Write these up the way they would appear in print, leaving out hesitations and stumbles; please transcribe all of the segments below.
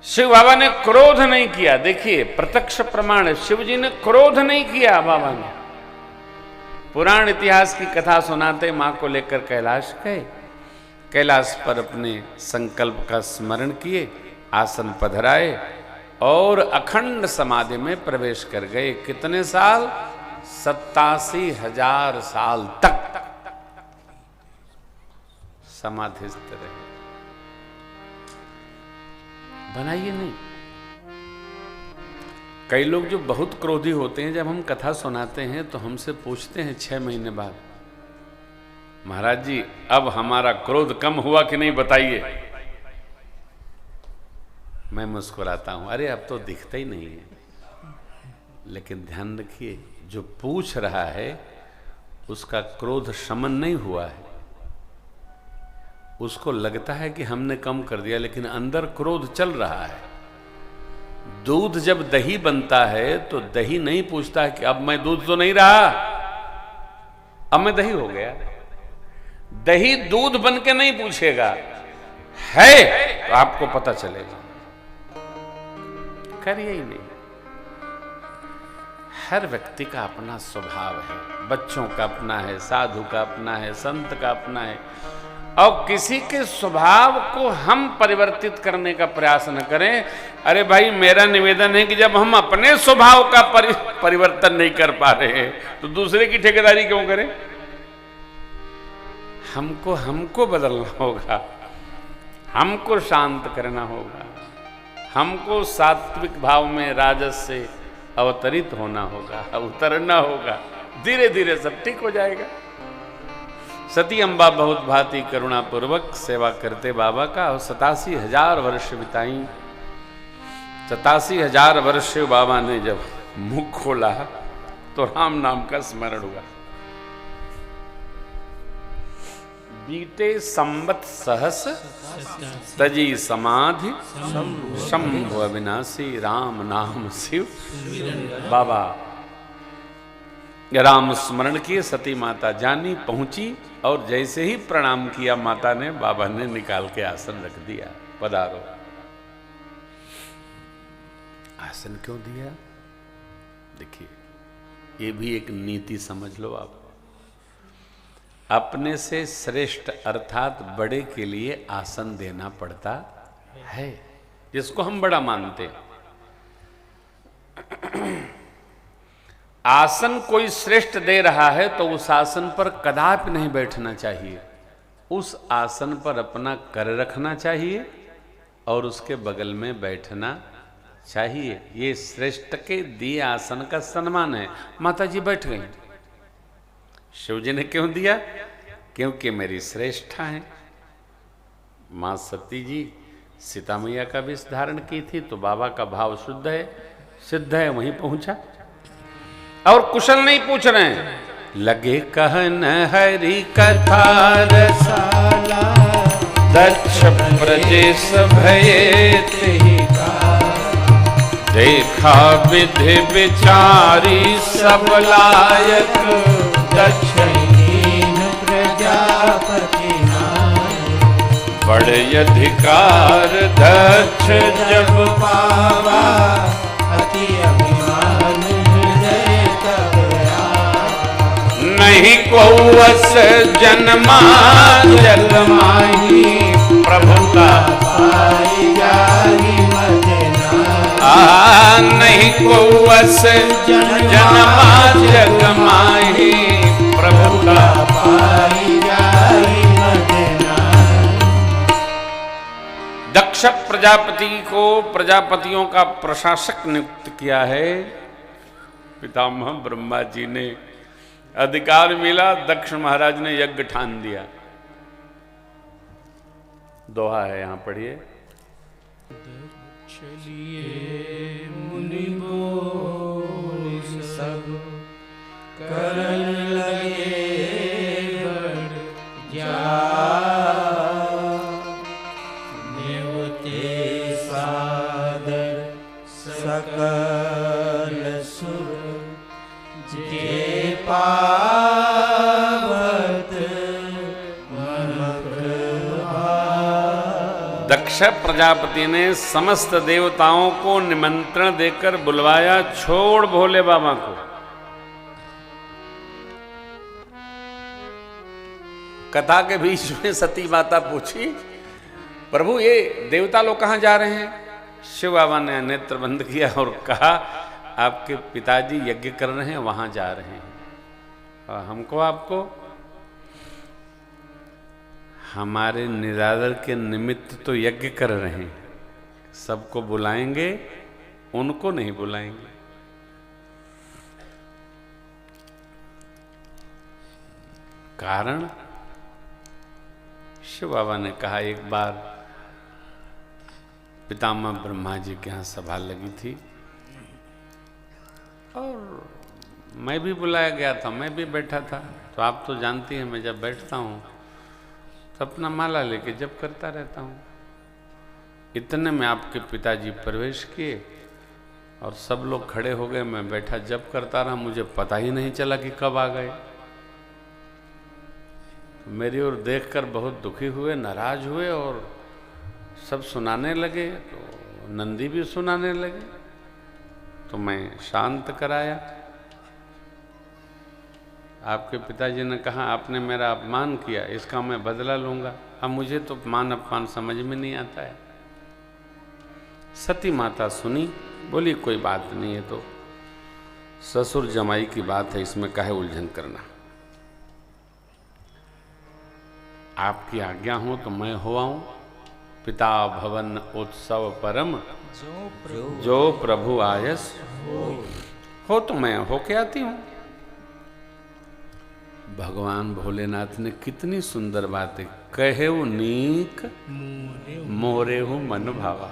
शिव बाबा ने क्रोध नहीं किया। देखिए प्रत्यक्ष प्रमाण है, शिव जी ने क्रोध नहीं किया बाबा ने। पुराण इतिहास की कथा सुनाते मां को लेकर कैलाश गए, कैलाश पर अपने संकल्प का स्मरण किए, आसन पधराए और अखंड समाधि में प्रवेश कर गए। कितने साल? 87,000 साल तक समाधिस्थ रहे। बनाइए नहीं। कई लोग जो बहुत क्रोधी होते हैं, जब हम कथा सुनाते हैं तो हमसे पूछते हैं 6 महीने बाद, महाराज जी अब हमारा क्रोध कम हुआ कि नहीं बताइए। मैं मुस्कुराता हूं, अरे अब तो दिखता ही नहीं है। लेकिन ध्यान रखिए, जो पूछ रहा है उसका क्रोध शमन नहीं हुआ है। उसको लगता है कि हमने कम कर दिया, लेकिन अंदर क्रोध चल रहा है। दूध जब दही बनता है तो दही नहीं पूछता है कि अब मैं दूध तो नहीं रहा, अब मैं दही हो गया। दही दूध बन के नहीं पूछेगा, है तो आपको पता चलेगा। करिए ही नहीं। हर व्यक्ति का अपना स्वभाव है, बच्चों का अपना है, साधु का अपना है, संत का अपना है। और किसी के स्वभाव को हम परिवर्तित करने का प्रयास न करें। अरे भाई, मेरा निवेदन है कि जब हम अपने स्वभाव का परिवर्तन नहीं कर पा रहे तो दूसरे की ठेकेदारी क्यों करें? हमको बदलना होगा, हमको शांत करना होगा, हमको सात्विक भाव में राजस से अवतरित होना होगा, उतरना होगा। धीरे धीरे सब ठीक हो जाएगा। सती अम्बा बहुत भांति करुणा पूर्वक सेवा करते बाबा का, और 87,000 वर्ष बिताई। 87,000 वर्ष बाबा ने जब मुख खोला तो राम नाम का स्मरण हुआ। बीते संवत सहस तजी समाधि शंभु अविनाशी राम नाम शिव। बाबा राम स्मरण किए, सती माता जानी, पहुंची और जैसे ही प्रणाम किया माता ने, बाबा ने निकाल के आसन रख दिया। पधारो। आसन क्यों दिया? देखिए, ये भी एक नीति समझ लो आप। अपने से श्रेष्ठ अर्थात बड़े के लिए आसन देना पड़ता है, जिसको हम बड़ा मानते हैं। आसन कोई श्रेष्ठ दे रहा है तो उस आसन पर कदापि नहीं बैठना चाहिए। उस आसन पर अपना कर रखना चाहिए और उसके बगल में बैठना चाहिए। ये श्रेष्ठ के दिए आसन का सम्मान है। माता जी बैठ गई। शिव जी ने क्यों दिया? क्योंकि मेरी श्रेष्ठा है। मां सती जी सीता मैया का भी धारण की थी, तो बाबा का भाव शुद्ध है, सिद्ध है, वहीं पहुंचा। और कुशल नहीं पूछ रहे हैं। लगे कहन हरि कथा रसाला, दक्ष प्रजेश भये तेहि काल। देखा विधि विचारी सब लायक, दक्षहीन प्रजापति नायक। बड़े अधिकार दक्ष जब पावा, अति अभिमान हृदय तब आवा। नहीं को वस जन्मा जग माही, प्रभुता पाई जाहि मद नाहि। नहीं को वस जन्मा जग माही, प्रभुता पाई जाहि मद नाहि। दक्ष प्रजापति को प्रजापतियों का प्रशासक नियुक्त किया है। पितामह ब्रह्मा जी ने अधिकार मिला, दक्ष महाराज ने यज्ञ ठान दिया। दोहा है, यहां पढ़िए। चलिए मुनि बोल सब, करन लगे बड़ नेवते सादर सकल सुर, जे पावत मन प्रभा। दक्ष कश्यप प्रजापति ने समस्त देवताओं को निमंत्रण देकर बुलवाया, छोड़ भोले बाबा को। कथा के बीच में सती माता पूछी, प्रभु ये देवता लोग कहाँ जा रहे हैं? शिव बाबा ने नेत्र बंद किया और कहा, आपके पिताजी यज्ञ कर रहे हैं, वहां जा रहे हैं। और हमको आपको हमारे निरादर के निमित्त तो यज्ञ कर रहे हैं, सबको बुलाएंगे, उनको नहीं बुलाएंगे। कारण शिव बाबा ने कहा, एक बार पितामह ब्रह्मा जी के यहाँ सभा लगी थी और मैं भी बुलाया गया था, मैं भी बैठा था। तो आप तो जानती हैं मैं जब बैठता हूँ तो अपना माला लेके जप करता रहता हूँ। इतने में आपके पिताजी प्रवेश किए और सब लोग खड़े हो गए, मैं बैठा जप करता रहा, मुझे पता ही नहीं चला कि कब आ गए। मेरी ओर देखकर बहुत दुखी हुए, नाराज हुए और सब सुनाने लगे। तो नंदी भी सुनाने लगे, तो मैं शांत कराया। आपके पिताजी ने कहा, आपने मेरा अपमान किया, इसका मैं बदला लूंगा। अब मुझे तो मान अपमान समझ में नहीं आता है। सती माता सुनी, बोली कोई बात नहीं है, तो ससुर जमाई की बात है, इसमें काहे उलझन करना। आपकी आज्ञा हो तो मैं हो आऊं। पिता भवन उत्सव परम जो प्रभु आयस हो तो मैं होके आती हूं। भगवान भोलेनाथ ने कितनी सुंदर बातें कहे, वो नीक मोरे हूं मन भावा।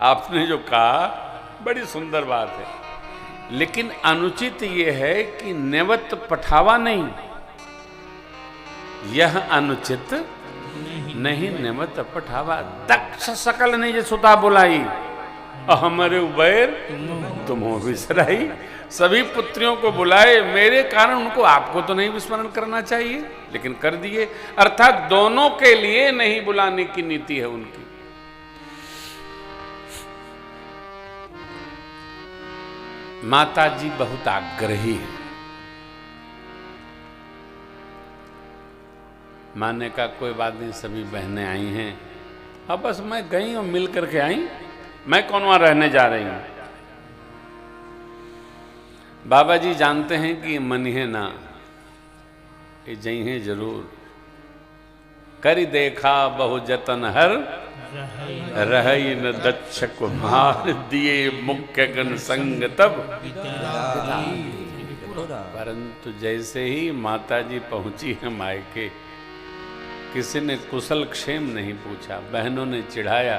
आपने जो कहा बड़ी सुंदर बात है, लेकिन अनुचित ये है कि नेवत पठावा नहीं, यह अनुचित नहीं नेवत पठावा। दक्ष सकल ने जो सुता बुलाई, हमारे उबैर तुम हो विसराई। सभी पुत्रियों को बुलाए, मेरे कारण उनको आपको तो नहीं विस्मरण करना चाहिए, लेकिन कर दिए। अर्थात दोनों के लिए नहीं बुलाने की नीति है उनकी। माता जी बहुत आग्रही है। माने का कोई बात नहीं, सभी बहनें आई हैं, अब बस मैं गई और मिल करके आई, मैं कौन वहां रहने जा रही हूं। बाबा जी जानते हैं कि मन है ना, ये जई हैं जरूर। करी देखा बहु जतन हर रही न दक्ष कुमार, दिए मुख्य गण संग तब। परंतु जैसे ही माता जी पहुंची है मायके, किसी ने कुशल क्षेम नहीं पूछा, बहनों ने चिढ़ाया,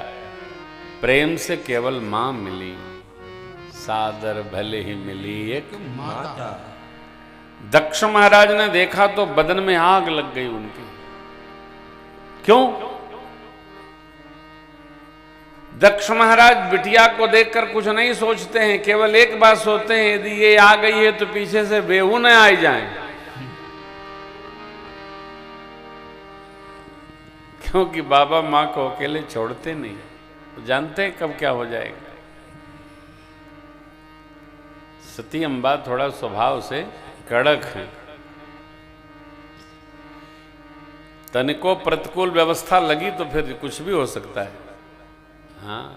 प्रेम से केवल मां मिली, सादर भले ही मिली एक माता। दक्ष महाराज ने देखा तो बदन में आग लग गई उनकी। क्यों? दक्ष महाराज बिटिया को देखकर कुछ नहीं सोचते हैं, केवल एक बात सोचते हैं, यदि ये आ गई है तो पीछे से बेहू न आ जाए, क्योंकि बाबा मां को अकेले छोड़ते नहीं, तो जानते हैं कब क्या हो जाएगा। सती अम्बा थोड़ा स्वभाव से कड़क है, तनिको प्रतिकूल व्यवस्था लगी तो फिर कुछ भी हो सकता है। हाँ,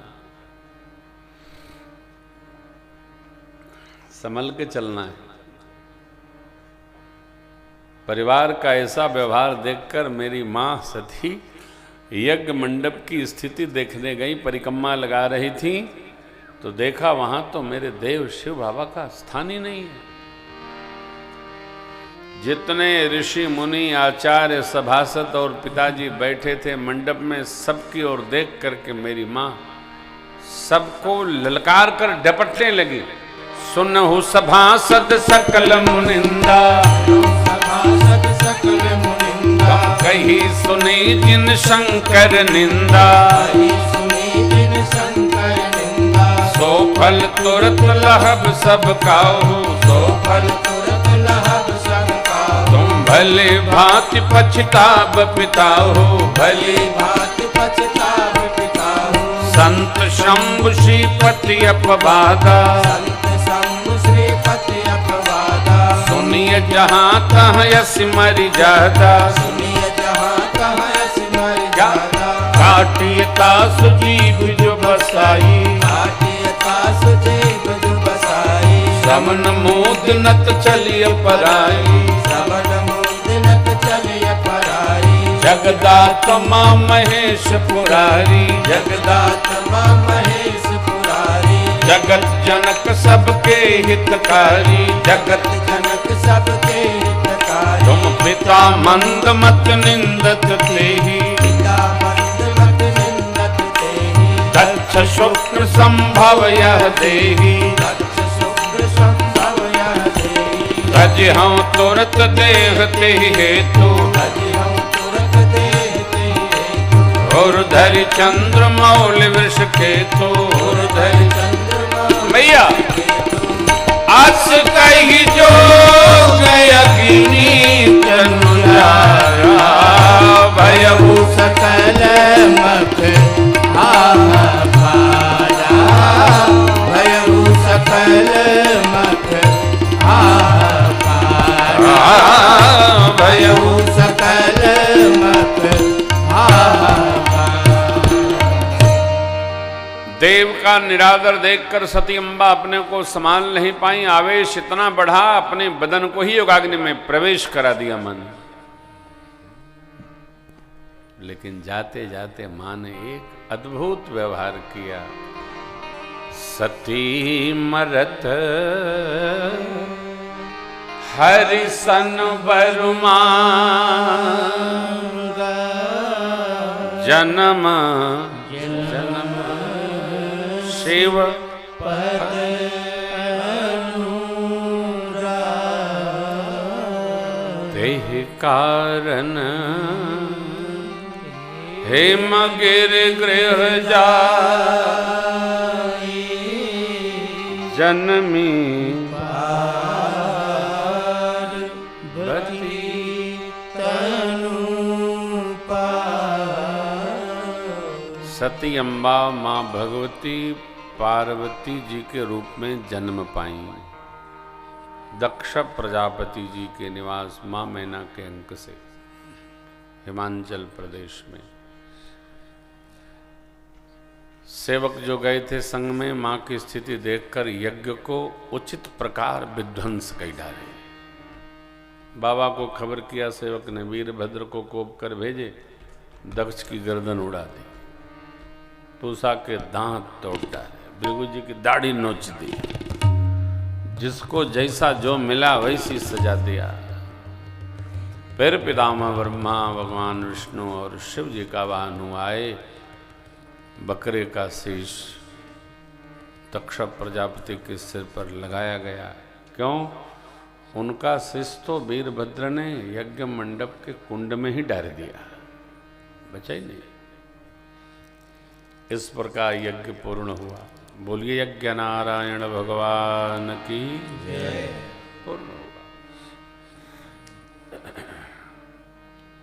संभल के चलना है। परिवार का ऐसा व्यवहार देखकर मेरी मां सती यज्ञ मंडप की स्थिति देखने गई, परिक्रमा लगा रही थी, तो देखा वहां तो मेरे देव शिव बाबा का स्थान ही नहीं है। जितने ऋषि मुनि आचार्य सभासद और पिताजी बैठे थे मंडप में, सबकी ओर देख करके मेरी मां सबको ललकार कर डपटने लगी। सुनहु सभासद सकल मुनिंदा, सभासद सकल मुनिंदा, कही सुनी जिन शंकर निंदा, सुनी जिन शंकर निंदा, सो फल तुरत लहब सब काहू, सो फल तुरत लहब सब काहू, तुम भले भांति पछताब पिताहु, भली भांति पछताब पिताहु, संत शंभु श्रीपति अपवादा संत शंभु श्रीपति अपवादा सुनिय जहाँ तहाँ यस मरि जादा सुनिय जहाँ तहाँ यस मरि जादा काटियता सुजीव जो बसाई काटियता सुजीव जो बसाई श्रवण मोद नत चलिय पराई श्रवण मोदिनक चलिय पराई जगदात्मा महेश पुरारी जगदात्मा महेश पुरारी जगत जनक सबके हितकारी जगत जनक सबके हितकारी तुम पिता मंद मत निंदत तेहि पिता मंद मत निंदत तेहि दक्ष शुक्र संभव यह देहि दक्ष शुक्र संभव यह देहि तज हम तुरत देह तेहि हेतु हरि हम तुरत देते हेतु और धरि चंद्र मौल वृष केतु और धरि चंद्रमा भैया आस कही जो अग्नि तनुजारा भयभू सकल मत भारा भयउ सकल मत भारा भयउ सकल मत देव का निरादर देखकर सती अम्बा अपने को संभाल नहीं पाई। आवेश इतना बढ़ा अपने बदन को ही योगाग्नि में प्रवेश करा दिया मन। लेकिन जाते जाते मां ने एक अद्भुत व्यवहार किया। सती मरत हरिसन बरुमा जन्म जन्म शिव पद देह कारण हेम गिर गृह जाई जन्मी सती अम्बा माँ भगवती पार्वती जी के रूप में जन्म पाई। दक्ष प्रजापति जी के निवास माँ मैना के अंक से हिमाचल प्रदेश में। सेवक जो गए थे संग में माँ की स्थिति देखकर यज्ञ को उचित प्रकार विध्वंस कर डाले। बाबा को खबर किया, सेवक ने वीरभद्र को कोप कर भेजे, दक्ष की गर्दन उड़ा दी, पूसा के दांत तोड़ डाले, भृगु जी की दाढ़ी नोच दी, जिसको जैसा जो मिला वैसी सजा दिया। फिर पितामह ब्रह्मा, भगवान विष्णु और शिव जी का वाहन आए, बकरे का शीश दक्ष प्रजापति के सिर पर लगाया गया। क्यों? उनका शीश तो वीरभद्र ने यज्ञ मंडप के कुंड में ही डाल दिया, बचा ही नहीं। इस प्रकार यज्ञ पूर्ण हुआ। बोलिए यज्ञ नारायण भगवान की जय। पूर्ण।